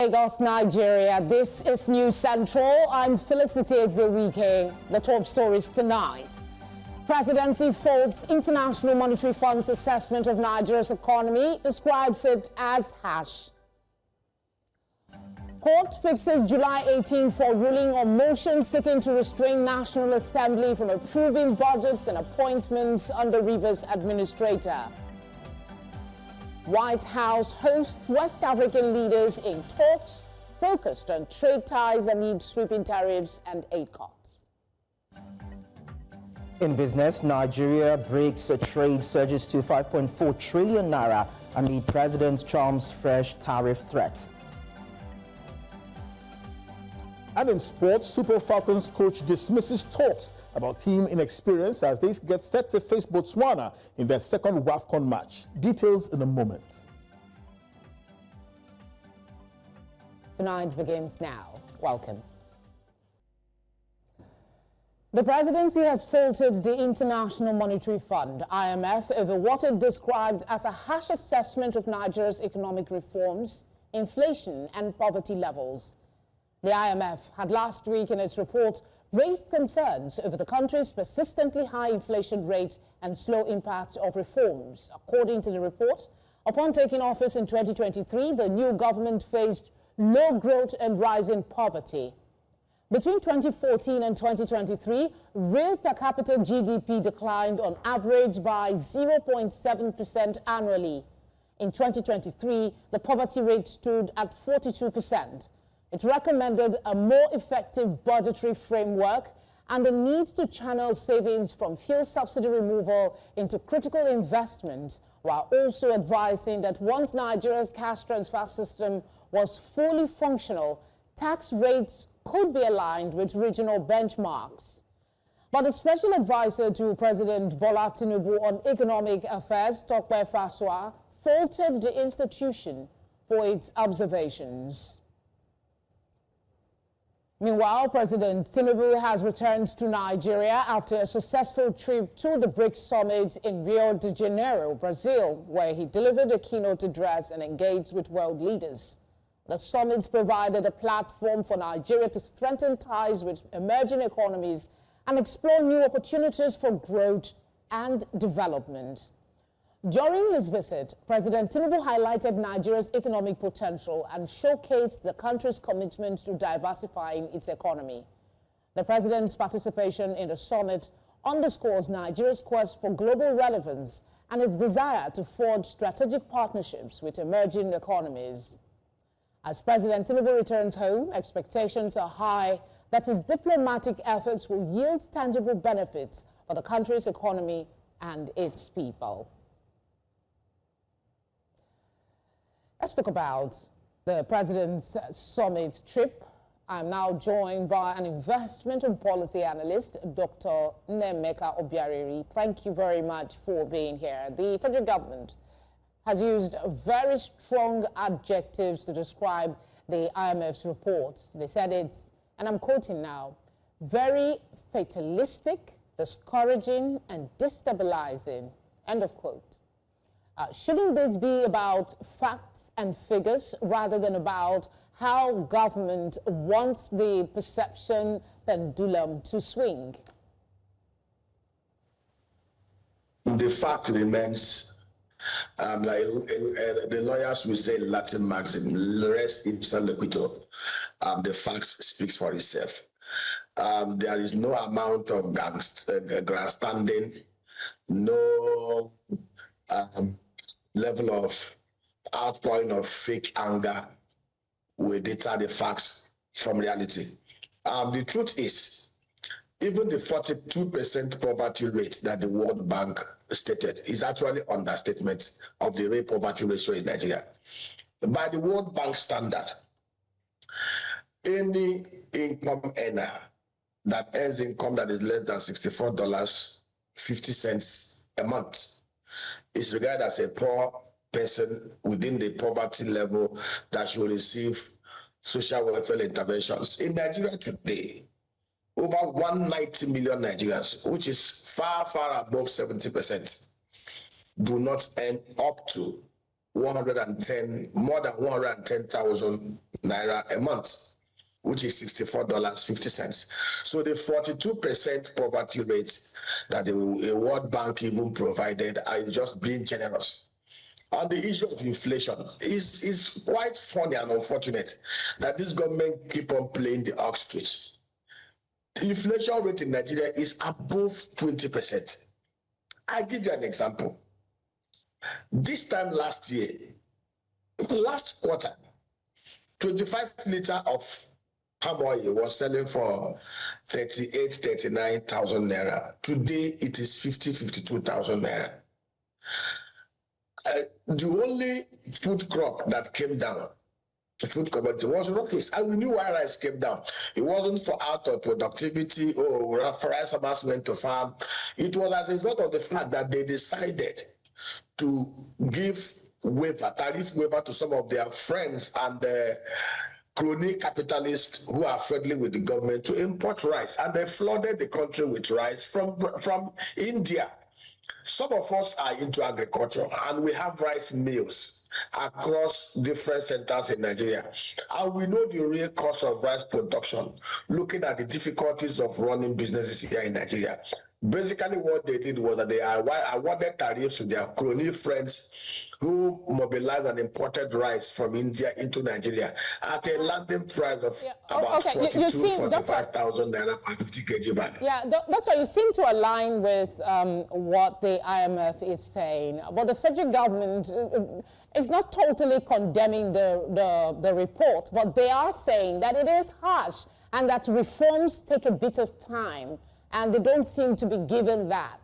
Lagos, Nigeria. This is News Central. I'm Felicity Ezewike. The top stories tonight. Presidency faults International Monetary Fund's assessment of Nigeria's economy, describes it as harsh. Court fixes July 18 for ruling on motion seeking to restrain National Assembly from approving budgets and appointments under Rivers administrator. White House hosts West African leaders in talks focused on trade ties amid sweeping tariffs and aid cuts. In business, Nigeria breaks trade surges to 5.4 trillion naira amid President Trump's fresh tariff threats. And in sports, Super Falcons coach dismisses talks about team inexperience as they get set to face Botswana in their second WAFCON match. Details in a moment. Tonight begins now. Welcome. The presidency has faulted the International Monetary Fund, IMF, over what it described as a harsh assessment of Nigeria's economic reforms, inflation and poverty levels. The IMF had last week in its report raised concerns over the country's persistently high inflation rate and slow impact of reforms. According to the report, upon taking office in 2023, the new government faced low growth and rising poverty. Between 2014 and 2023, real per capita GDP declined on average by 0.7% annually. In 2023, the poverty rate stood at 42%. It recommended a more effective budgetary framework and the need to channel savings from fuel subsidy removal into critical investment, while also advising that once Nigeria's cash transfer system was fully functional, tax rates could be aligned with regional benchmarks. But the special advisor to President Bola Tinubu on economic affairs, Tope Fasua, faulted the institution for its observations. Meanwhile, President Tinubu has returned to Nigeria after a successful trip to the BRICS summit in Rio de Janeiro, Brazil, where he delivered a keynote address and engaged with world leaders. The summit provided a platform for Nigeria to strengthen ties with emerging economies and explore new opportunities for growth and development. During his visit, President Tinubu highlighted Nigeria's economic potential and showcased the country's commitment to diversifying its economy. The president's participation in the summit underscores Nigeria's quest for global relevance and its desire to forge strategic partnerships with emerging economies. As President Tinubu returns home, expectations are high that his diplomatic efforts will yield tangible benefits for the country's economy and its people. Let's talk about the president's summit trip. I'm now joined by an investment and policy analyst, Dr. Nemeka Obiariri. Thank you very much for being here. The federal government has used very strong adjectives to describe the IMF's report. They said it's, and I'm quoting now, very fatalistic, discouraging, and destabilizing, end of quote. Shouldn't this be about facts and figures rather than about how government wants the perception pendulum to swing? The fact remains, like the lawyers will say Latin maxim, res ipsa loquitur. The facts speaks for itself. There is no amount of grandstanding, no level of outpouring of fake anger will deter the facts from reality. The truth is, even the 42% poverty rate that the World Bank stated is actually understatement of the real poverty ratio in Nigeria. By the World Bank standard, any income earner that earns income that is less than $64.50 a month is regarded as a poor person within the poverty level that should receive social welfare interventions. In Nigeria today, over 190 million Nigerians, which is far, far above 70%, do not earn up to more than 110,000 naira a month, which is $64.50. So the 42% poverty rate that the World Bank even provided is just being generous. On the issue of inflation, it's quite funny and unfortunate that this government keep on playing the ostrich. The inflation rate in Nigeria is above 20%. I give you an example. This time last year, last quarter, 25 liters of palm oil was selling for 39,000 naira. Today, it is 52,000 naira. The only food crop that came down, the food commodity, was rice, and we knew why rice came down. It wasn't for out of productivity or rice farmers went to farm. It was as a result of the fact that they decided to give tariff waiver to some of their friends and crony capitalists who are friendly with the government to import rice, and they flooded the country with rice from India. Some of us are into agriculture, and we have rice mills across different centers in Nigeria. And we know the real cost of rice production, looking at the difficulties of running businesses here in Nigeria. Basically, what they did was that they awarded tariffs to their crony friends who mobilized and imported rice from India into Nigeria at a landing price of about 45,000 naira per 50 kg bag. Yeah, Doctor, you seem to align with what the IMF is saying, but the federal government is not totally condemning the report, but they are saying that it is harsh and that reforms take a bit of time, and they don't seem to be given that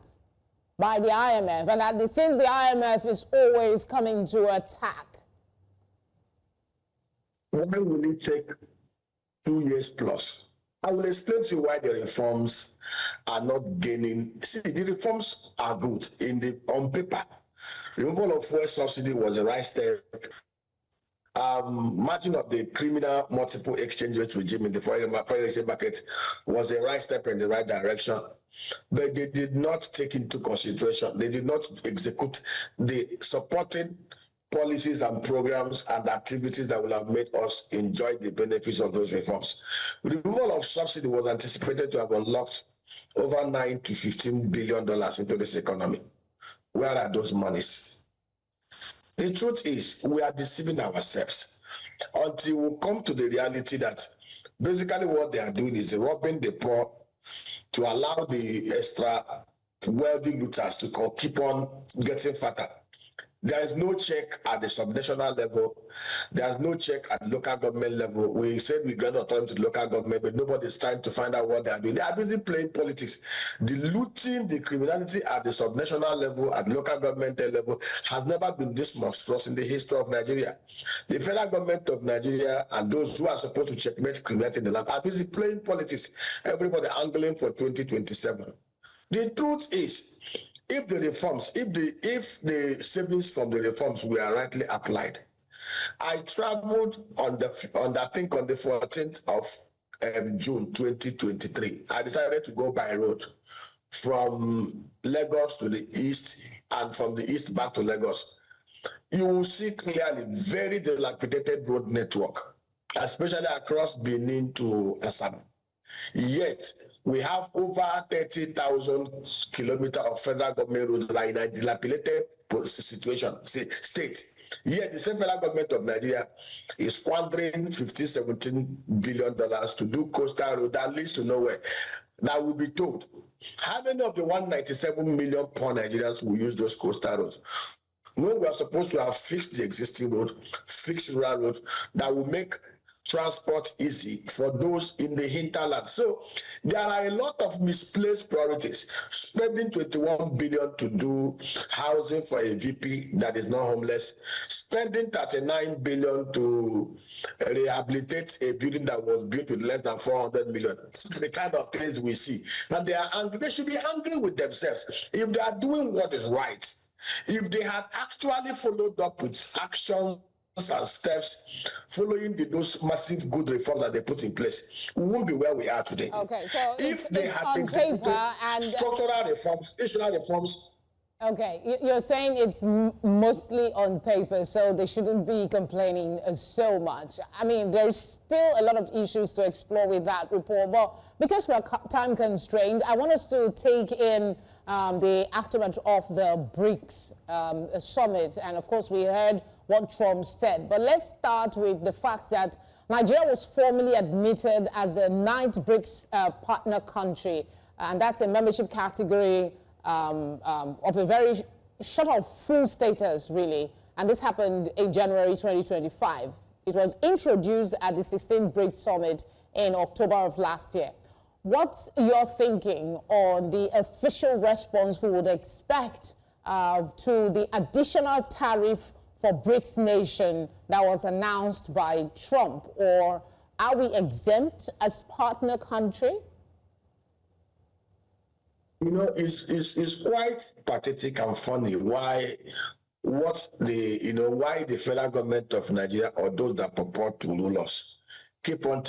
by the IMF, and that it seems the IMF is always coming to attack. Why will it take 2 years plus? I will explain to you why the reforms are not gaining. See, the reforms are good on paper. Removal of fuel subsidy was the right step. Margin of the criminal multiple exchange rate regime in the foreign exchange market was a right step in the right direction. But they did not take into consideration, they did not execute the supporting policies and programs and activities that will have made us enjoy the benefits of those reforms. The removal of subsidy was anticipated to have unlocked over $9 to $15 billion into this economy. Where are those monies? The truth is, we are deceiving ourselves until we come to the reality that basically what they are doing is robbing the poor to allow the extra wealthy looters to keep on getting fatter. There is no check at the subnational level. There is no check at the local government level. We said we grant authority to the local government, but nobody is trying to find out what they are doing. They are busy playing politics. The looting, the criminality at the subnational level, at the local government level, has never been this monstrous in the history of Nigeria. The federal government of Nigeria and those who are supposed to checkmate criminality in the land are busy playing politics. Everybody angling for 2027. The truth is, if the reforms, if the savings from the reforms were rightly applied, I traveled on the 14th of June 2023. I decided to go by road from Lagos to the east and from the east back to Lagos. You will see clearly very dilapidated road network, especially across Benin to Asaba. Yet, we have over 30,000 kilometers of federal government road that are in a dilapidated situation, state. Yet, the same federal government of Nigeria is squandering $17 billion to do coastal road that leads to nowhere. That will be told. How many of the 197 million poor Nigerians will use those coastal roads? When we are supposed to have fixed the existing road, fixed rural road, that will make transport easy for those in the hinterland. So there are a lot of misplaced priorities. Spending 21 billion to do housing for a VP that is not homeless, spending 39 billion to rehabilitate a building that was built with less than 400 million. This is the kind of things we see. And they are angry. They should be angry with themselves. If they are doing what is right, if they had actually followed up with action and steps following those massive good reforms that they put in place, we won't be where we are today. Okay, so if they had executed structural reforms, institutional reforms, Okay, you're saying it's mostly on paper, so they shouldn't be complaining so much. I mean, there's still a lot of issues to explore with that report, but because we're time constrained, I want us to take in the aftermath of the BRICS summit, and of course we heard what Trump said. But let's start with the fact that Nigeria was formally admitted as the 9th BRICS partner country, and that's a membership category of a very short of full status, really. And this happened in January 2025. It was introduced at the 16th BRICS Summit in October of last year. What's your thinking on the official response we would expect to the additional tariff for BRICS nation that was announced by Trump? Or are we exempt as partner country? You know, it's quite pathetic and funny why the federal government of Nigeria or those that purport to rule us keep on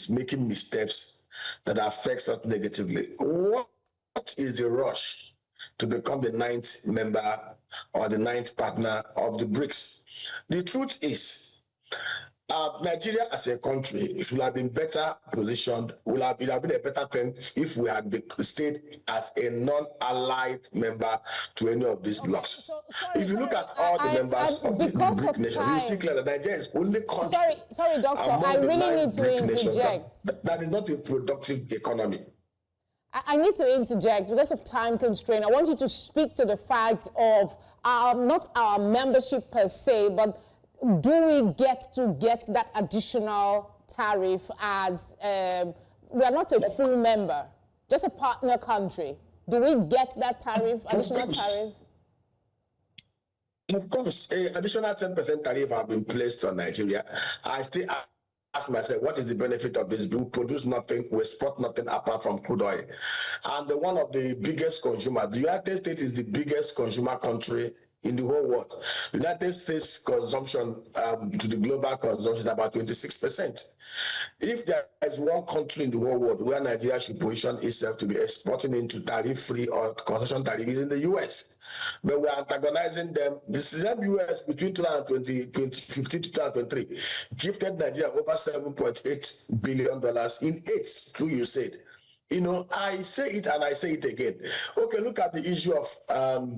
making missteps that affects us negatively. What is the rush to become the 9th member or the 9th partner of the BRICS? The truth is, Nigeria as a country should have been better positioned, would have been a better thing if we had stayed as a non-allied member to any of these blocks. If you look at all the members of the BRIC nation, you see clearly that Nigeria is only country. Sorry, Doctor, I really need to interject. That is not a productive economy. I need to interject because of time constraint. I want you to speak to the fact of not our membership per se, but do we get that additional tariff as we are not a full member, just a partner country? Do we get that tariff, additional tariff? Of course, an additional 10% tariff have been placed on Nigeria. I still ask myself, what is the benefit of this? We produce nothing, we export nothing apart from crude oil. And one of the biggest consumers, the United States is the biggest consumer country in the whole world. United States consumption to the global consumption is about 26%. If there is one country in the whole world where Nigeria should position itself to be exporting into tariff-free or concession tariff is in the US. But we are antagonizing them. The same US between 2015 to 2023 gifted Nigeria over $7.8 billion in aid through USAID. You know, I say it and I say it again. Okay, look at the issue of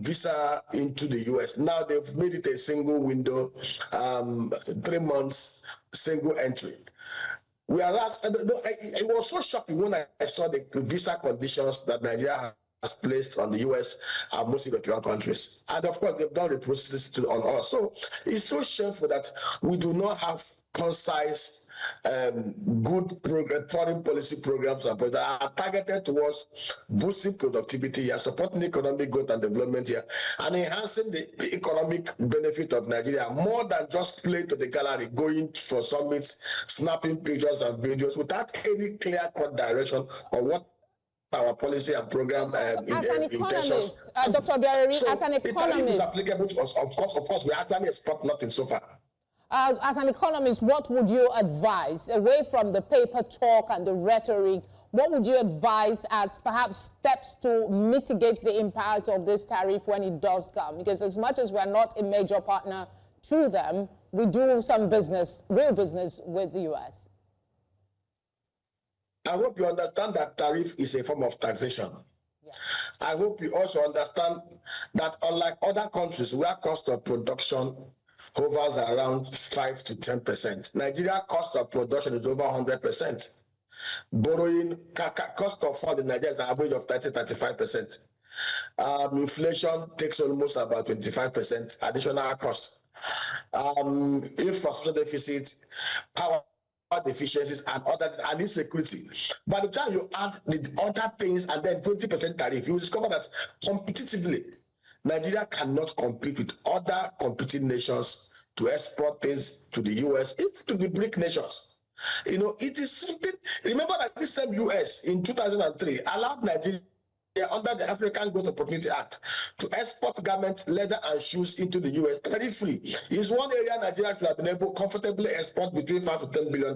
visa into the US. Now they've made it a single window, 3 months, single entry. Whereas, it was so shocking when I saw the visa conditions that Nigeria has placed on the US and most European countries. And of course, they've done the process on us. So it's so shameful that we do not have concise good foreign policy programs that are targeted towards boosting productivity here, supporting economic growth and development here, and enhancing the economic benefit of Nigeria more than just playing to the gallery, going for summits, snapping pictures and videos without any clear-cut direction on what our policy and program as an economist, Dr. Biareri, so as an economist, it is applicable to us. Of course, we actually export nothing so far. As an economist, what would you advise, away from the paper talk and the rhetoric, what would you advise as perhaps steps to mitigate the impact of this tariff when it does come? Because as much as we're not a major partner to them, we do some business, real business with the US. I hope you understand that tariff is a form of taxation. Yeah. I hope you also understand that unlike other countries where cost of production hovers around 5 to 10%. Nigeria cost of production is over 100%. Borrowing, cost of fund in Nigeria is an average of 30-35%. Inflation takes almost about 25% additional cost. Infrastructure deficit, power deficiencies, and and insecurity. By the time you add the other things and then 20% tariff, you will discover that competitively, Nigeria cannot compete with other competing nations to export things to the US, it's to the BRIC nations. You know, it is something. Remember that this same US in 2003 allowed Nigeria under the African Growth Opportunity Act to export garments, leather, and shoes into the US tariff-free. Is one area Nigeria should have been able to comfortably export between $5 to $10 billion.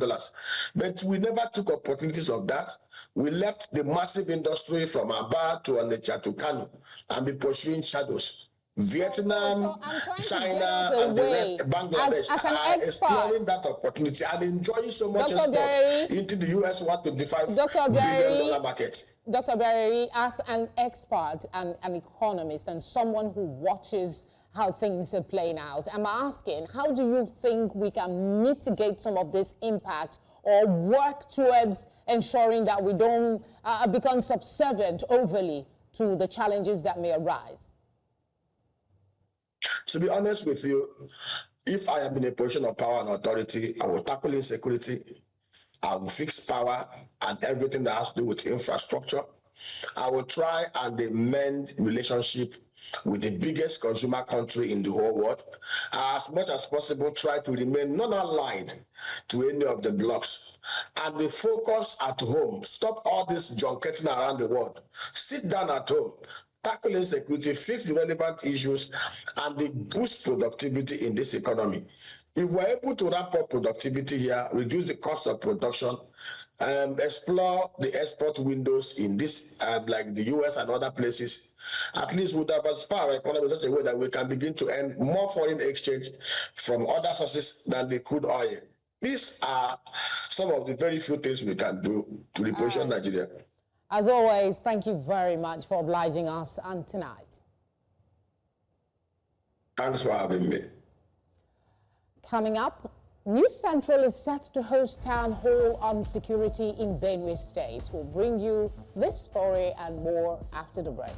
But we never took opportunities of that. We left the massive industry from Aba to Onitsha to Kano and be pursuing shadows. Vietnam, China, and the rest, Bangladesh are exploring that opportunity and enjoying so much export into the US $125 billion market. Dr. Barry, as an expert and an economist and someone who watches how things are playing out, I'm asking, how do you think we can mitigate some of this impact or work towards ensuring that we don't become subservient overly to the challenges that may arise? To be honest with you, if I am in a position of power and authority, I will tackle insecurity, I will fix power and everything that has to do with infrastructure. I will try and mend relationship with the biggest consumer country in the whole world. As much as possible, try to remain non-allied to any of the blocs. And we focus at home. Stop all this junketing around the world. Sit down at home. Tackle insecurity, fix the relevant issues, and boost productivity in this economy. If we're able to ramp up productivity here, reduce the cost of production, explore the export windows in this, like the US and other places, at least we'll diversify our economy in such a way that we can begin to earn more foreign exchange from other sources than the crude oil. These are some of the very few things we can do to reposition Nigeria. As always, thank you very much for obliging us and tonight. Thanks for having me. Coming up, News Central is set to host town hall on security in Benue State. We'll bring you this story and more after the break.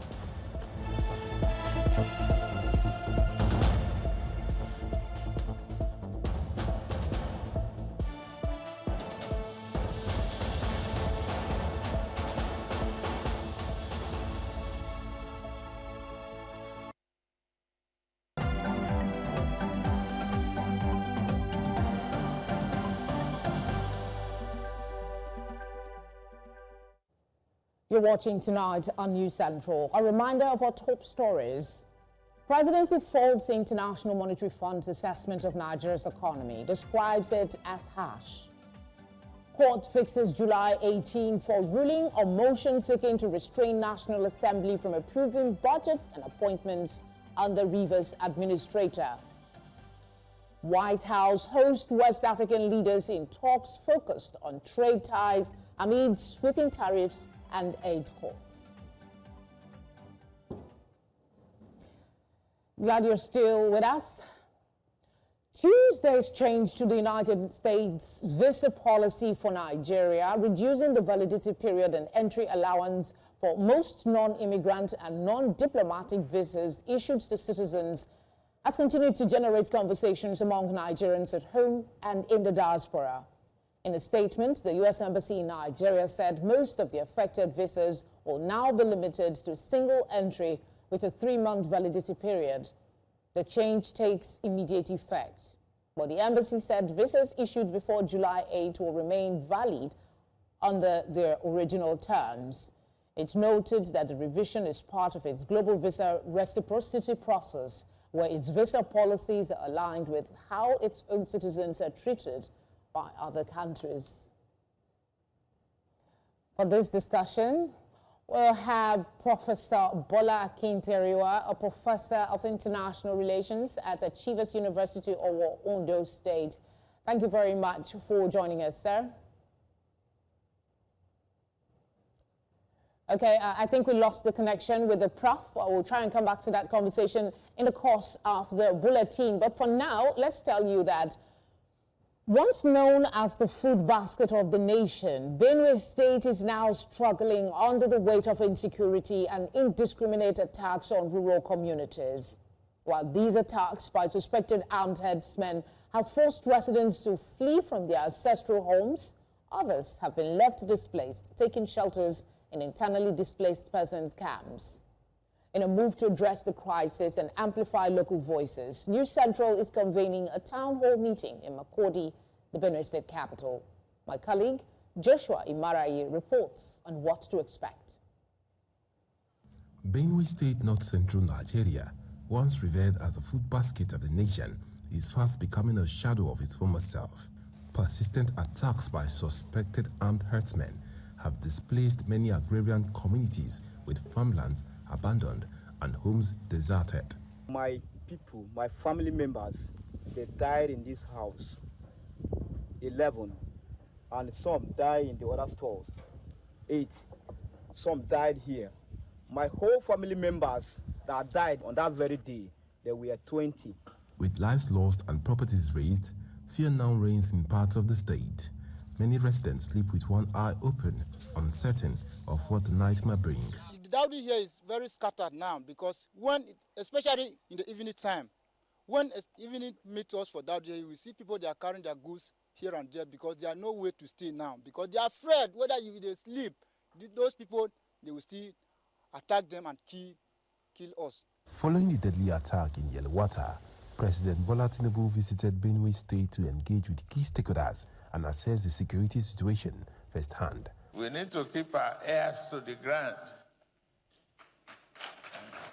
You're watching tonight on News Central. A reminder of our top stories. Presidency faults International Monetary Fund's assessment of Nigeria's economy, describes it as harsh. Court fixes July 18 for ruling on motion seeking to restrain National Assembly from approving budgets and appointments under Rivers administrator. White House hosts West African leaders in talks focused on trade ties amid sweeping tariffs and aid cuts. Glad you're still with us. Tuesday's change to the United States visa policy for Nigeria, reducing the validity period and entry allowance for most non-immigrant and non-diplomatic visas issued to citizens, has continued to generate conversations among Nigerians at home and in the diaspora. In a statement, the U.S. Embassy in Nigeria said most of the affected visas will now be limited to single entry with a 3-month validity period. The change takes immediate effect. But the embassy said visas issued before July 8 will remain valid under their original terms. It noted that the revision is part of its global visa reciprocity process, where its visa policies are aligned with how its own citizens are treated by other countries. For this discussion, we'll have Professor Bola Akinteriwa, a professor of international relations at Achievers University of Ondo State. Thank you very much for joining us, sir. Okay, I think we lost the connection with the prof. We'll try and come back to that conversation in the course of the bulletin. But for now, let's tell you that once known as the food basket of the nation, Benue State is now struggling under the weight of insecurity and indiscriminate attacks on rural communities. While these attacks by suspected armed herdsmen have forced residents to flee from their ancestral homes, others have been left displaced, taking shelters in internally displaced persons' camps. In a move to address the crisis and amplify local voices, News Central is convening a town hall meeting in Makurdi, the Benue State capital. My colleague, Joshua Imarayi, reports on what to expect. Benue State, north-central Nigeria, once revered as the food basket of the nation, is fast becoming a shadow of its former self. Persistent attacks by suspected armed herdsmen have displaced many agrarian communities with farmlands abandoned and homes deserted. My people, my family members, they died in this house, 11, and some died in the other stores, 8. Some died here. My whole family members that died on that very day, there were 20. With lives lost and properties razed, fear now reigns in parts of the state. Many residents sleep with one eye open, uncertain of what the night may bring. The dowry here is very scattered now because especially in the evening time, when evening meet us for dowry, we see people they are carrying their goods here and there because there are no way to stay now because they are afraid whether they sleep, those people they will still attack them and kill us. Following the deadly attack in Yelwata, President Volodymyr visited Benue State to engage with key stakeholders and assess the security situation firsthand. We need to keep our ears to the ground.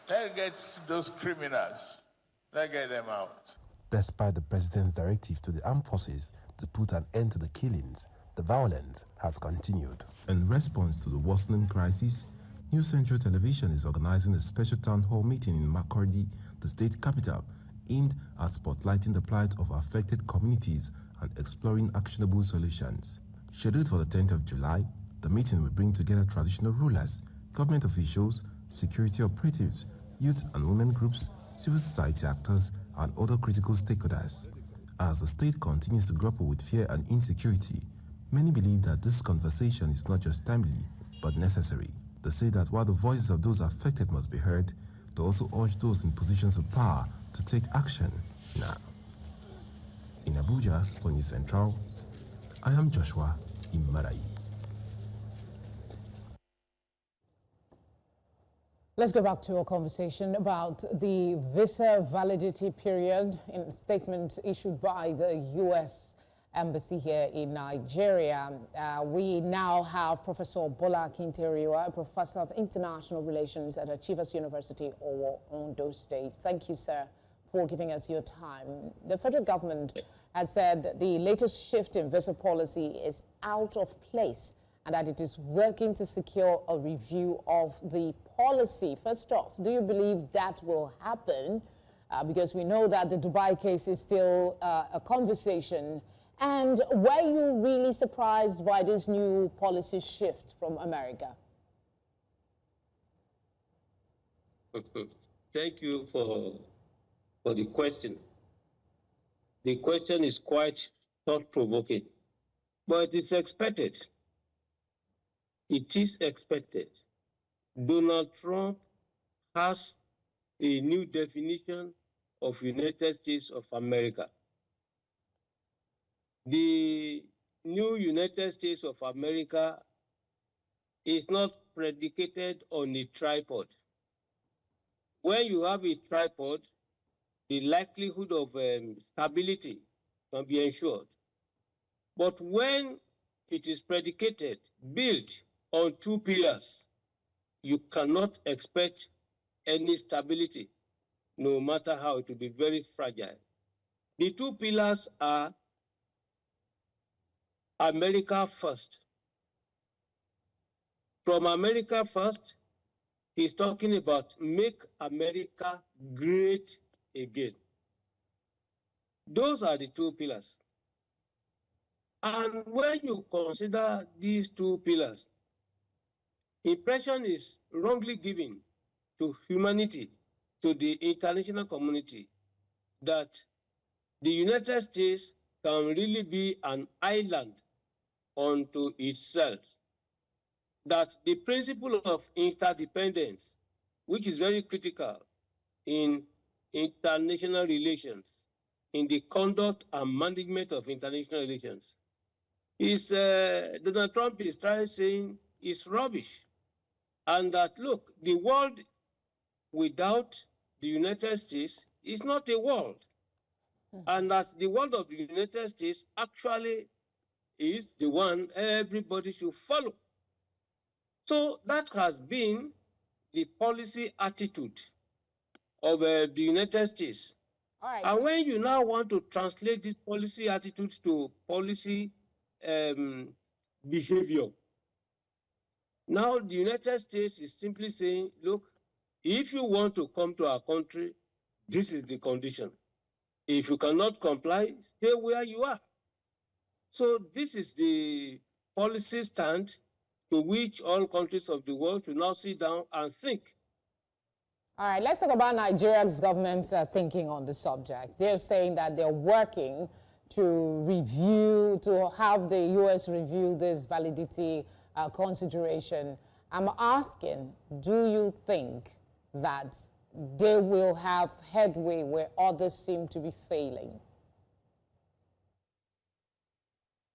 Let's get those criminals. Let's get them out. Despite the president's directive to the armed forces to put an end to the killings, the violence has continued. In response to the worsening crisis, New Central Television is organizing a special town hall meeting in Makurdi, the state capital, aimed at spotlighting the plight of affected communities and exploring actionable solutions. Scheduled for the 10th of July, the meeting will bring together traditional rulers, government officials, security operatives, youth and women groups, civil society actors, and other critical stakeholders. As the state continues to grapple with fear and insecurity, many believe that this conversation is not just timely, but necessary. They say that while the voices of those affected must be heard, they also urge those in positions of power to take action now. In Abuja, for News Central, I am Joshua Imarayi. Let's go back to a conversation about the visa validity period in a statement issued by the U.S. Embassy here in Nigeria. We now have Professor Bola Kinteriwa, Professor of International Relations at Achievers University, Ondo State. Thank you, sir, for giving us your time. The federal government has said the latest shift in visa policy is out of place and that it is working to secure a review of the policy. First off, do you believe that will happen? Because we know that the Dubai case is still a conversation. And were you really surprised by this new policy shift from America? Thank you for the question. The question is quite thought-provoking, but it's expected. It is expected. Donald Trump has a new definition of United States of America. The new United States of America is not predicated on a tripod. When you have a tripod, the likelihood of stability can be ensured. But when it is predicated, built on 2 pillars, you cannot expect any stability, no matter how it will be very fragile. The 2 pillars are America first. From America first, he's talking about make America great again. Those are the 2 pillars. And when you consider these 2 pillars, impression is wrongly given to humanity, to the international community, that the United States can really be an island unto itself, that the principle of interdependence, which is very critical in international relations, in the conduct and management of international relations, is Donald Trump is trying saying is rubbish. And that, look, the world without the United States is not a world. And that the world of the United States actually is the one everybody should follow. So that has been the policy attitude of the United States. All right. And when you now want to translate this policy attitude to policy behavior, now the United States is simply saying, look, if you want to come to our country, this is the condition. If you cannot comply, stay where you are. So this is the policy stand to which all countries of the world should now sit down and think. All right, let's talk about Nigeria's government's thinking on the subject. They're saying that they're working to have the U.S. review this validity consideration. I'm asking, do you think that they will have headway where others seem to be failing?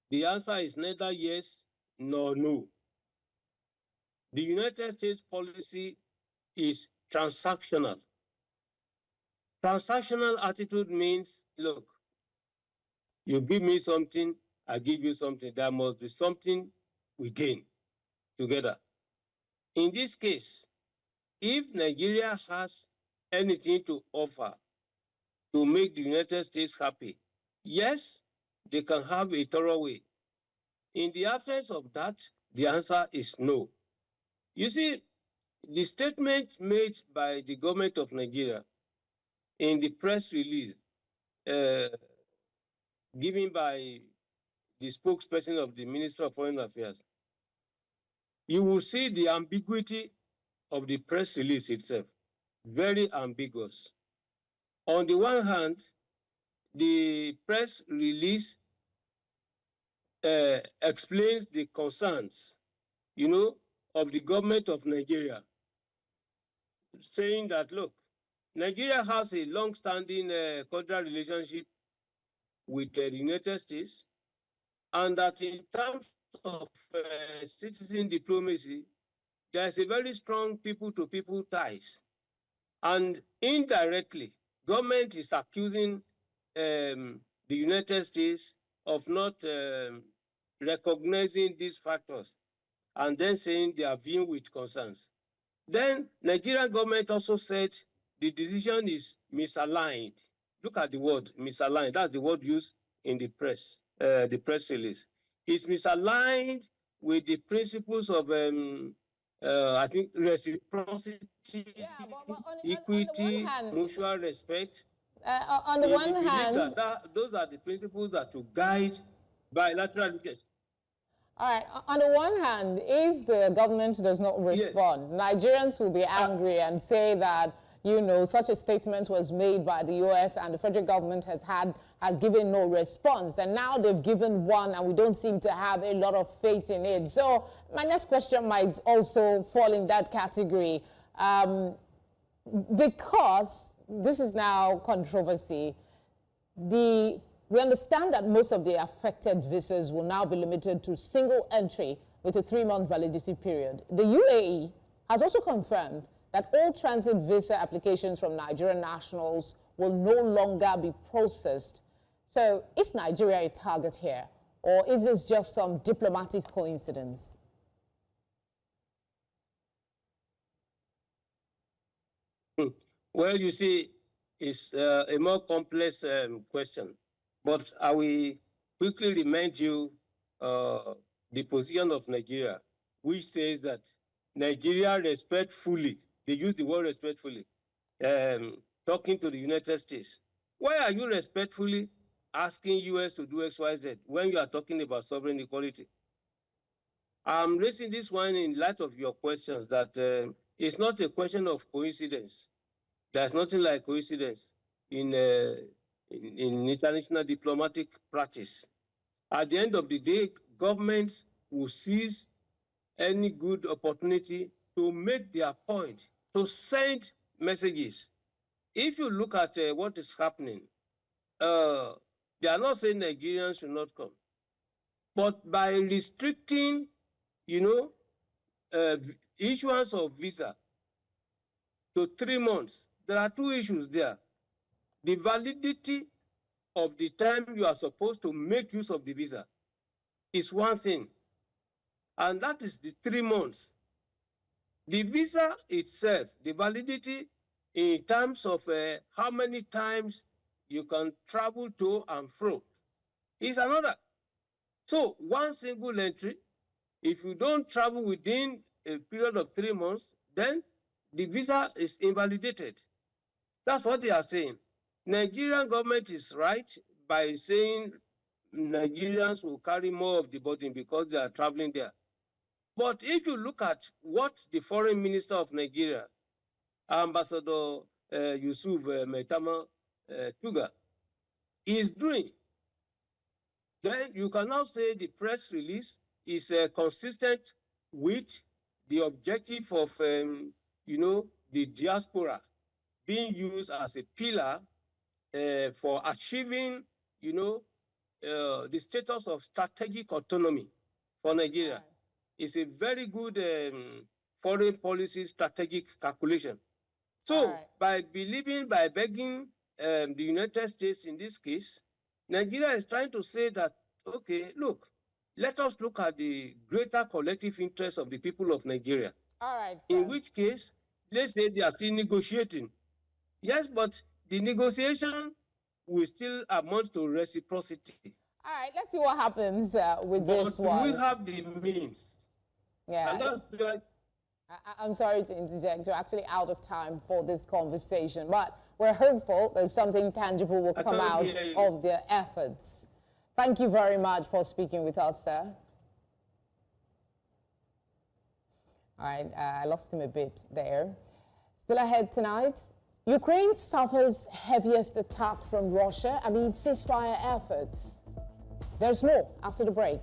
The answer is neither yes nor no. The United States policy is transactional. Transactional attitude means, look, you give me something, I give you something. There must be something we gain together. In this case, if Nigeria has anything to offer to make the United States happy, yes, they can have a thorough way. In the absence of that, the answer is no. You see, the statement made by the government of Nigeria in the press release given by the spokesperson of the Ministry of Foreign Affairs, you will see the ambiguity of the press release itself, very ambiguous. On the one hand, the press release explains the concerns, of the government of Nigeria, saying that, look, Nigeria has a long-standing cordial relationship with the United States, and that in terms of citizen diplomacy, there's a very strong people-to-people ties. And indirectly, government is accusing the United States of not recognizing these factors and then saying they are viewing with concerns. Then Nigerian government also said the decision is misaligned. Look at the word misaligned. That's the word used in the press release. It's misaligned with the principles of, I think, reciprocity, equity, mutual respect. On the one hand, those are the principles that will guide bilateral interests. All right. On the one hand, if the government does not respond, yes, Nigerians will be angry and say that, such a statement was made by the U.S. and the federal government has given no response. And now they've given one and we don't seem to have a lot of faith in it. So my next question might also fall in that category. Because this is now controversy, we understand that most of the affected visas will now be limited to single entry with a 3-month validity period. The UAE has also confirmed that all transit visa applications from Nigerian nationals will no longer be processed. So is Nigeria a target here, or is this just some diplomatic coincidence? Well, you see, it's a more complex question. But I will quickly remind you the position of Nigeria, which says that Nigeria respectfully, they use the word respectfully, talking to the United States. Why are you respectfully asking US to do XYZ when you are talking about sovereign equality? I'm raising this one in light of your questions that it's not a question of coincidence. There's nothing like coincidence in international diplomatic practice. At the end of the day, governments will seize any good opportunity to make their point, to send messages. If you look at what is happening, they are not saying Nigerians should not come. But by restricting, issuance of visa to 3 months, there are 2 issues there. The validity of the time you are supposed to make use of the visa is one thing, and that is the 3 months. The visa itself, the validity in terms of how many times you can travel to and fro is another. So one single entry, if you don't travel within a period of 3 months, then the visa is invalidated. That's what they are saying. Nigerian government is right by saying Nigerians will carry more of the burden because they are traveling there. But if you look at what the foreign minister of Nigeria, Ambassador Yusuf Maitama Tuga, is doing, then you can now say the press release is consistent with the objective of, the diaspora being used as a pillar for achieving, the status of strategic autonomy for Nigeria. It's a very good foreign policy strategic calculation. So by begging the United States in this case, Nigeria is trying to say that, okay, look, let us look at the greater collective interest of the people of Nigeria. All right, sir. In which case, let's say they are still negotiating. Yes, but the negotiation will still amount to reciprocity. All right, let's see what happens with this one. We have the means. Yeah. And that's like, I'm sorry to interject. You're actually out of time for this conversation, but we're hopeful that something tangible will come out of their efforts. Thank you very much for speaking with us, sir. All right, I lost him a bit there. Still ahead tonight, Ukraine suffers heaviest attack from Russia amid ceasefire efforts. There's more after the break.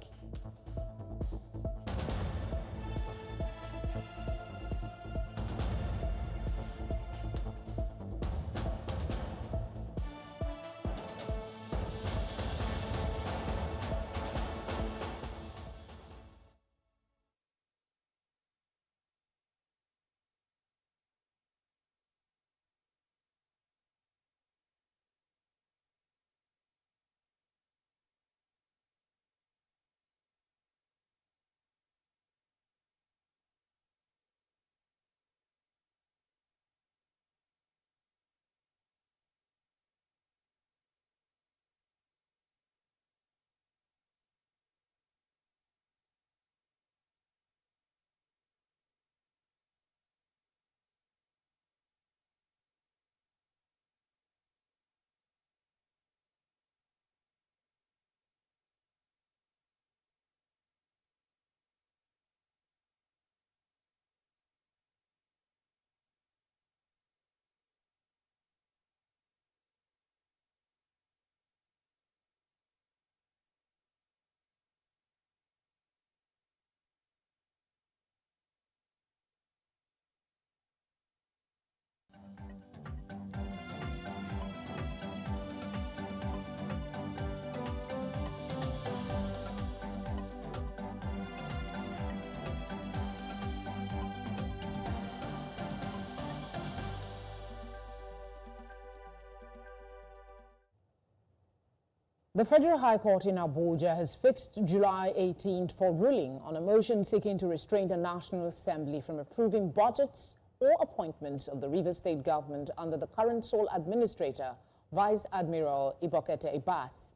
The Federal High Court in Abuja has fixed July 18th for ruling on a motion seeking to restrain the National Assembly from approving budgets or appointments of the Rivers State government under the current sole administrator, Vice Admiral Ibokete Ibas.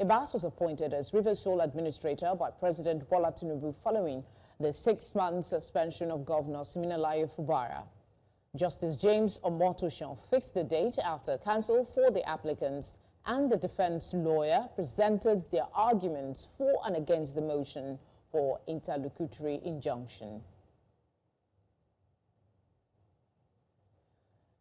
Ibas was appointed as Rivers sole administrator by President Bola Tinubu following the 6-month suspension of Governor Siminalayi Fubara. Justice James Omotoshan fixed the date after counsel for the applicants and the defense lawyer presented their arguments for and against the motion for interlocutory injunction.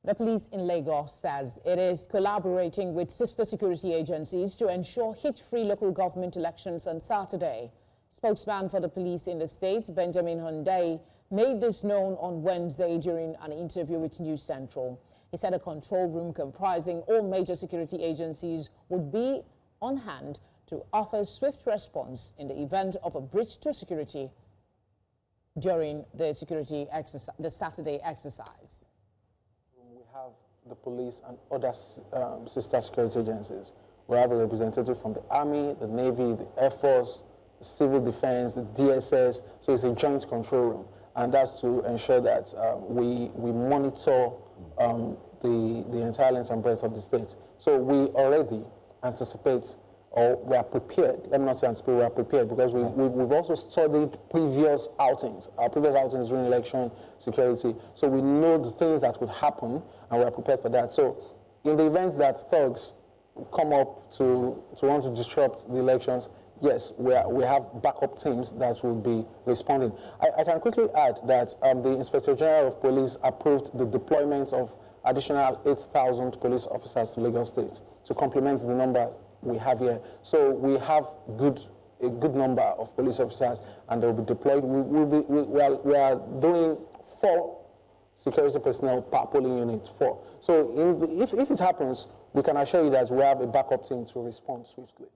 The police in Lagos says it is collaborating with sister security agencies to ensure hitch-free local government elections on Saturday. Spokesman for the police in the state, Benjamin Hunday, made this known on Wednesday during an interview with News Central. He said a control room comprising all major security agencies would be on hand to offer swift response in the event of a breach to security during the Saturday exercise. We have the police and other sister security agencies. We have a representative from the Army, the Navy, the Air Force, the Civil Defense, the DSS, so it's a joint control room. and that's to ensure that we monitor the entire length and breadth of the state. So we already anticipate, or we are prepared. Let me not say anticipate, we are prepared, because we've also studied previous outings. Our previous outings during election security. So we know the things that could happen, and we are prepared for that. So in the event that thugs come up to want to disrupt the elections, yes, we have backup teams that will be responding. I can quickly add that the Inspector General of Police approved the deployment of additional 8,000 police officers to Lagos State to complement the number we have here. So we have a good number of police officers, and they'll be deployed. We are doing 4 security personnel per polling unit, 4. So if it happens, we can assure you that we have a backup team to respond swiftly.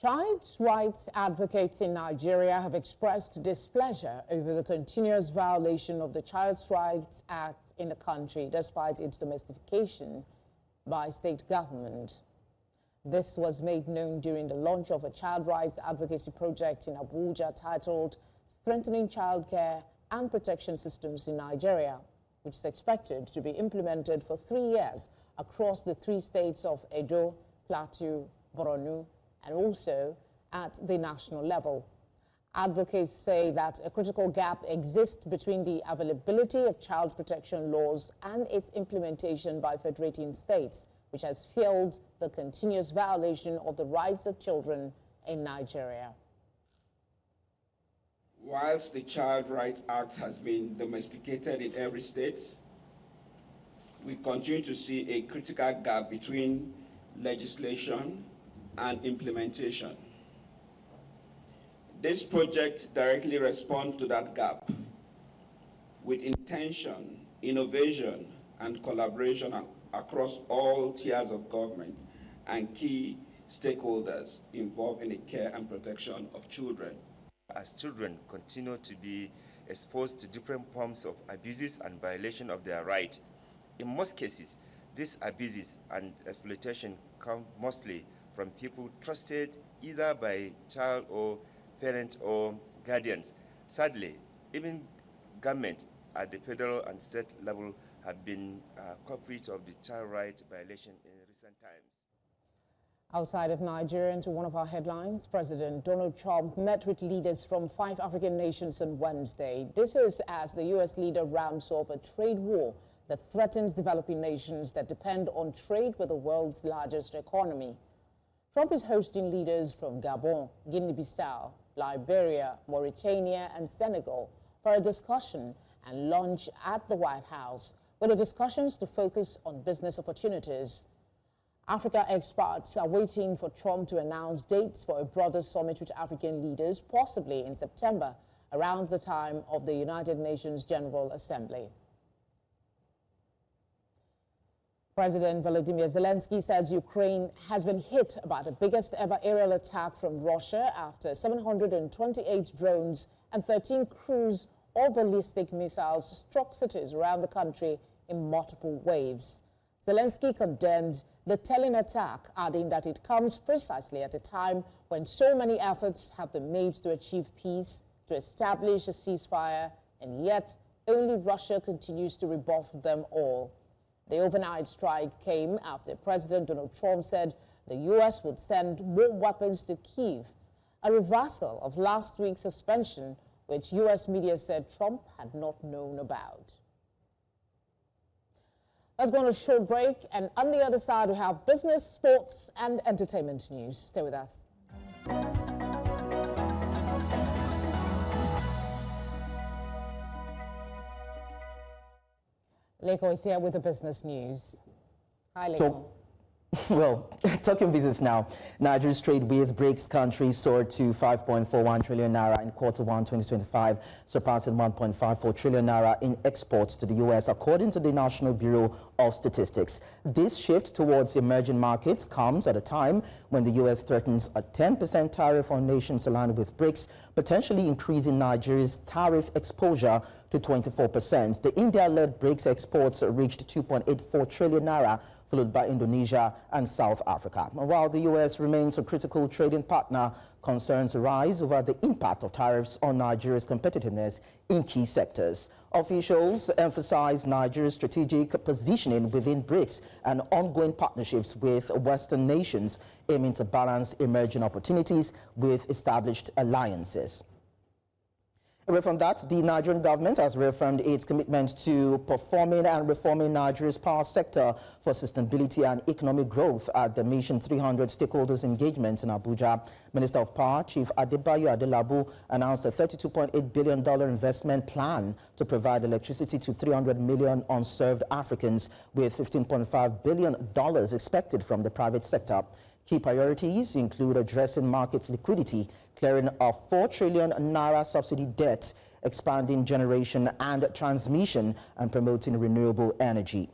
Child rights advocates in Nigeria have expressed displeasure over the continuous violation of the Child Rights Act in the country, despite its domestication by state government. This was made known during the launch of a child rights advocacy project in Abuja titled Strengthening Childcare and Protection Systems in Nigeria, which is expected to be implemented for 3 years across the 3 states of Edo, Plateau, Borno, and also at the national level. Advocates say that a critical gap exists between the availability of child protection laws and its implementation by federating states, which has fueled the continuous violation of the rights of children in Nigeria. Whilst the Child Rights Act has been domesticated in every state, we continue to see a critical gap between legislation and implementation. This project directly responds to that gap with intention, innovation, and collaboration across all tiers of government and key stakeholders involved in the care and protection of children. As children continue to be exposed to different forms of abuses and violation of their rights, in most cases, these abuses and exploitation come mostly from people trusted either by child or parents or guardians. Sadly, even government at the federal and state level have been culprits of the child rights violation in recent times. Outside of Nigeria, into one of our headlines, President Donald Trump met with leaders from 5 African nations on Wednesday. This is as the U.S. leader ramps up a trade war that threatens developing nations that depend on trade with the world's largest economy. Trump is hosting leaders from Gabon, Guinea-Bissau, Liberia, Mauritania, and Senegal for a discussion and lunch at the White House, with the discussions to focus on business opportunities. Africa experts are waiting for Trump to announce dates for a broader summit with African leaders, possibly in September, around the time of the United Nations General Assembly. President Volodymyr Zelensky says Ukraine has been hit by the biggest ever aerial attack from Russia after 728 drones and 13 cruise or ballistic missiles struck cities around the country in multiple waves. Zelensky condemned the telling attack, adding that it comes precisely at a time when so many efforts have been made to achieve peace, to establish a ceasefire, and yet only Russia continues to rebuff them all. The overnight strike came after President Donald Trump said the U.S. would send more weapons to Kyiv, a reversal of last week's suspension, which U.S. media said Trump had not known about. Let's go on a short break, and on the other side we have business, sports, and entertainment news. Stay with us. Leko is here with the business news. Hi, Leko. Well, talking business now, Nigeria's trade with BRICS countries soared to 5.41 trillion naira in Q1 2025, surpassing 1.54 trillion naira in exports to the U.S., according to the National Bureau of Statistics. This shift towards emerging markets comes at a time when the U.S. threatens a 10% tariff on nations aligned with BRICS, potentially increasing Nigeria's tariff exposure to 24%. The India-led BRICS exports reached 2.84 trillion naira, followed by Indonesia and South Africa. While the U.S. remains a critical trading partner Concerns arise over the impact of tariffs on Nigeria's competitiveness in key sectors. Officials emphasize Nigeria's strategic positioning within BRICS and ongoing partnerships with Western nations, aiming to balance emerging opportunities with established alliances. Away from that, the Nigerian government has reaffirmed its commitment to performing and reforming Nigeria's power sector for sustainability and economic growth at the Mission 300 Stakeholders Engagement in Abuja. Minister of Power, Chief Adebayo Adelabu, announced a $32.8 billion investment plan to provide electricity to 300 million unserved Africans, with $15.5 billion expected from the private sector. Key priorities include addressing market liquidity, clearing a 4 trillion naira subsidy debt, expanding generation and transmission, and promoting renewable energy.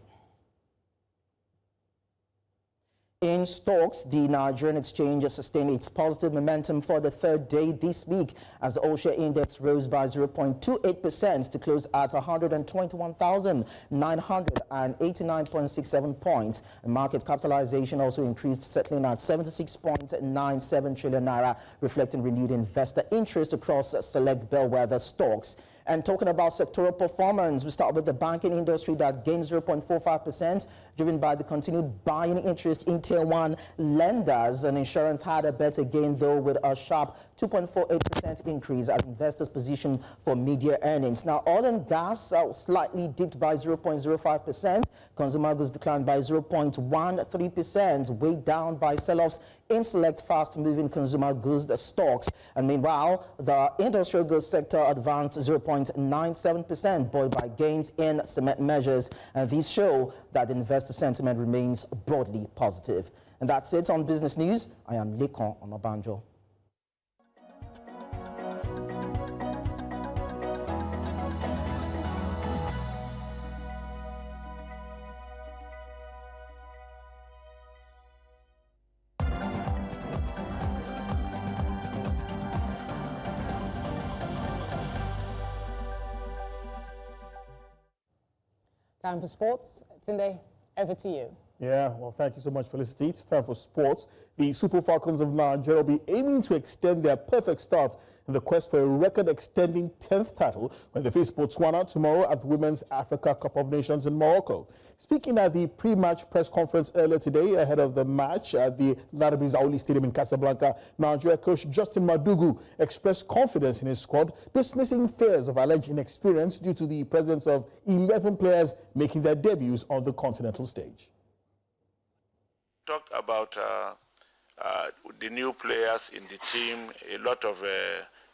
In stocks, the Nigerian exchange sustained its positive momentum for the third day this week as the all-share index rose by 0.28% to close at 121,989.67 points. Market capitalization also increased, settling at 76.97 trillion naira, reflecting renewed investor interest across select bellwether stocks. And talking about sectoral performance, we start with the banking industry that gained 0.45%, driven by the continued buying interest in Tier 1 lenders. And insurance had a better gain, though, with a sharp 2.48% increase as investors position for mid-year earnings. Now, oil and gas slightly dipped by 0.05%. Consumer goods declined by 0.13%, weighed down by sell-offs in select fast-moving consumer goods stocks. And meanwhile, the industrial goods sector advanced 0.97%, buoyed by gains in cement measures. And these show that investor sentiment remains broadly positive. And that's it on Business News. I am Lekon Onobanjo. Time for sports. Tunde, over to you. Yeah, well, thank you so much, Felicity. It's time for sports. The Super Falcons of Nigeria will be aiming to extend their perfect start in the quest for a record-extending 10th title when they face Botswana tomorrow at the Women's Africa Cup of Nations in Morocco. Speaking at the pre-match press conference earlier today ahead of the match at the Larabi Zaouli Stadium in Casablanca, Nigeria coach Justin Madugu expressed confidence in his squad, dismissing fears of alleged inexperience due to the presence of 11 players making their debuts on the continental stage. Talked about the new players in the team, a lot of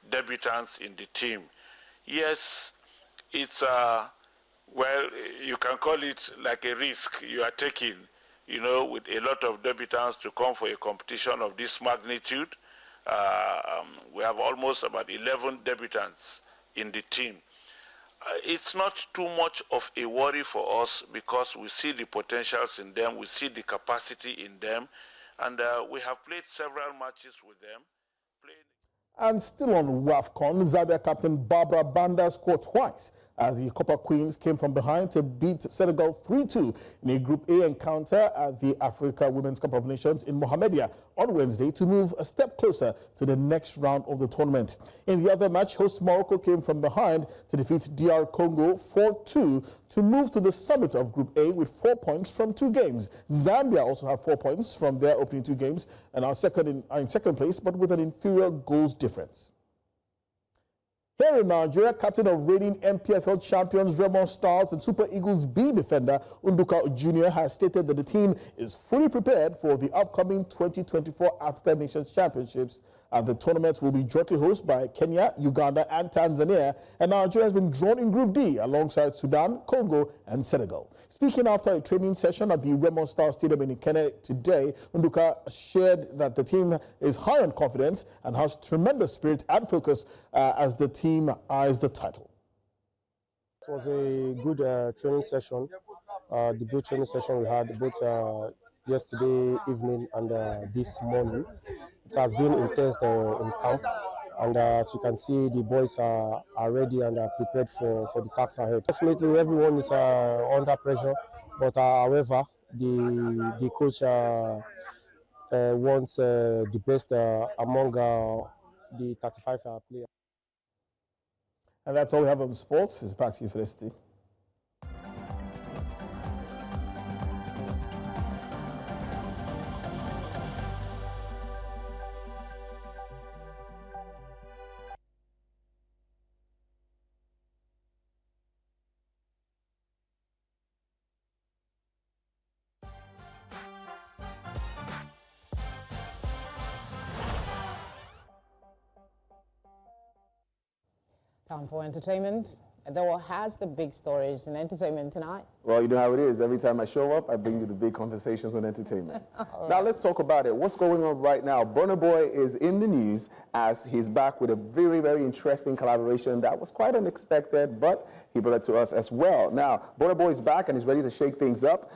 debutants in the team. Yes, it's, well, you can call it like a risk you are taking, you know, with a lot of debutants to come for a competition of this magnitude. We have almost about 11 debutants in the team. It's not too much of a worry for us because we see the potentials in them, we see the capacity in them, and we have played several matches with them. And still on WAFCON, Zambia captain Barbara Banda scored twice as the Copper Queens came from behind to beat Senegal 3-2 in a Group A encounter at the Africa Women's Cup of Nations in Mohammedia on Wednesday to move a step closer to the next round of the tournament. In the other match, host Morocco came from behind to defeat DR Congo 4-2 to move to the summit of Group A with 4 points from 2 games. Zambia also have 4 points from their opening 2 games and are in second place, but with an inferior goals difference. Here in Nigeria, captain of reigning MPFL champions Remo Stars and Super Eagles B defender Unduka Jr. has stated that the team is fully prepared for the upcoming 2024 African Nations Championships. And the tournament will be jointly hosted by Kenya, Uganda, and Tanzania. And Nigeria has been drawn in Group D alongside Sudan, Congo, and Senegal. Speaking after a training session at the Remo Star Stadium in Ikenne today, Unduka shared that the team is high on confidence and has tremendous spirit and focus as the team eyes the title. It was a good training session. The good training session we had both yesterday evening and this morning. It has been intense in camp, and as you can see, the boys are ready and are prepared for the task ahead. Definitely, everyone is under pressure, but however, the coach wants the best among the 35 players. And that's all we have on sports. It's back to you, Felicity. Time for entertainment. Adore has the big stories in entertainment tonight. Well, you know how it is. Every time I show up, I bring you the big conversations on entertainment. Now, let's talk about it. What's going on right now? Burna Boy is in the news as he's back with a very, very interesting collaboration that was quite unexpected, but he brought it to us as well. Now, Burna Boy is back and he's ready to shake things up.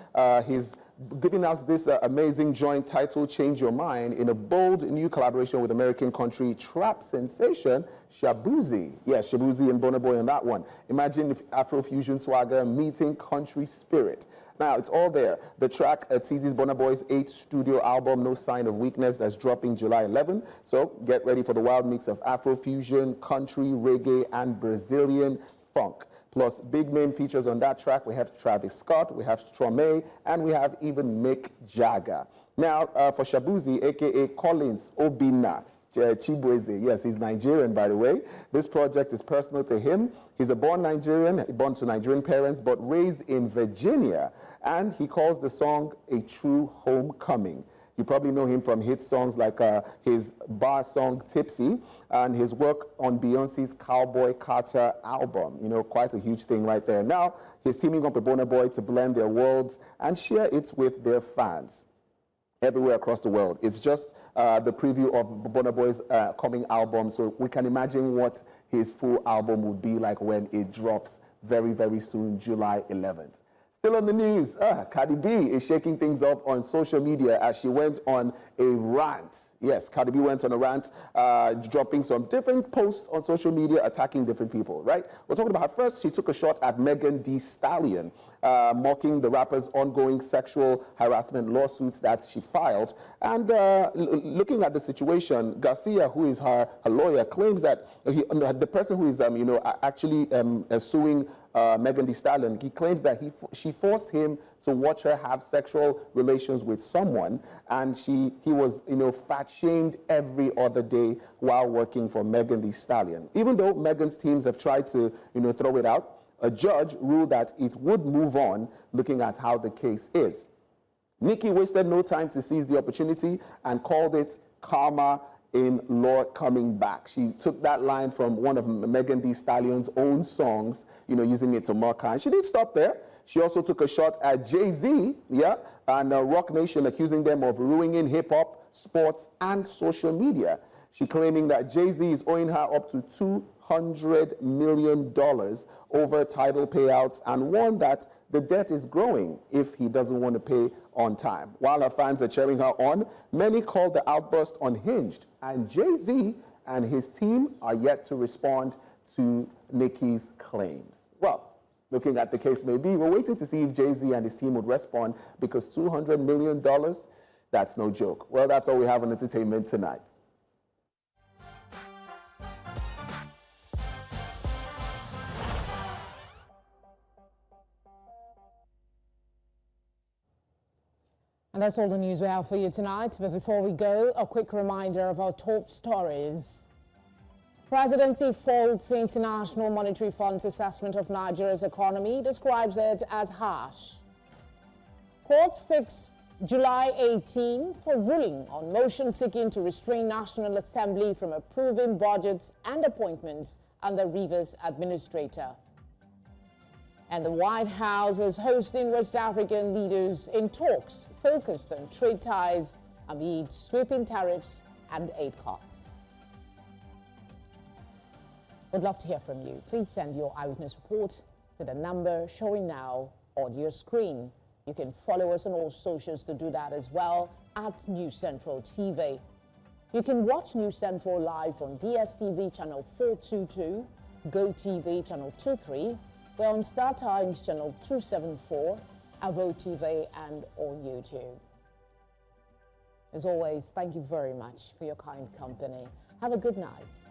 He's giving us this amazing joint title, Change Your Mind, in a bold new collaboration with American country trap sensation, Shabuzi. Yes, Shabuzi and Burna Boy on that one. Imagine if Afrofusion swagger meeting country spirit. Now, it's all there. The track teases Burna Boy's 8th studio album, No Sign of Weakness, that's dropping July 11. So get ready for the wild mix of Afrofusion, country, reggae, and Brazilian funk. Plus, big name features on that track. We have Travis Scott, we have Stromae, and we have even Mick Jagger. Now, for Shabuzi, a.k.a. Collins Obinna Chibueze, yes, he's Nigerian, by the way. This project is personal to him. He's a born Nigerian, born to Nigerian parents, but raised in Virginia. And he calls the song a true homecoming. You probably know him from hit songs like his bar song Tipsy and his work on Beyonce's Cowboy Carter album. You know, quite a huge thing right there. Now, he's teaming up with Burna Boy to blend their worlds and share it with their fans everywhere across the world. It's just the preview of Burna Boy's coming album, so we can imagine what his full album would be like when it drops very, very soon, July 11th. Still on the news, Cardi B is shaking things up on social media as she went on a rant. Yes, Cardi B went on a rant, dropping some different posts on social media, attacking different people, right? We're talking about her. First, she took a shot at Megan Thee Stallion, mocking the rapper's ongoing sexual harassment lawsuits that she filed. And looking at the situation, Garcia, who is her lawyer, claims that the person who is actually suing Megan Thee Stallion, he claims that she forced him to watch her have sexual relations with someone, and he was fat shamed every other day while working for Megan Thee Stallion. Even though Megan's teams have tried to throw it out, a judge ruled that it would move on, looking at how the case is. Nicki wasted no time to seize the opportunity and called it karma in Lord coming back. She took that line from one of Megan Thee Stallion's own songs, using it to mock her. And she didn't stop there. She also took a shot at Jay-Z, and Rock Nation, accusing them of ruining hip-hop, sports, and social media. She claiming that Jay-Z is owing her up to $200 million over title payouts, and warned that the debt is growing if he doesn't want to pay on time. While her fans are cheering her on, many called the outburst unhinged, and Jay-Z and his team are yet to respond to Nicki's claims. Well, looking at the case may be, we're waiting to see if Jay-Z and his team would respond, because $200 million, that's no joke. Well, that's all we have on entertainment tonight. And that's all the news we have for you tonight. But before we go, a quick reminder of our top stories. Presidency faults the International Monetary Fund's assessment of Nigeria's economy, describes it as harsh. Court fixed July 18 for ruling on motion seeking to restrain National Assembly from approving budgets and appointments under Rivers administrator. And the White House is hosting West African leaders in talks focused on trade ties amid sweeping tariffs and aid cuts. We'd love to hear from you. Please send your eyewitness report to the number showing now on your screen. You can follow us on all socials to do that as well, at News Central TV. You can watch News Central live on DSTV channel 422, GoTV channel 23, we're on Star Times channel 274, Avo TV, and on YouTube. As always, thank you very much for your kind company. Have a good night.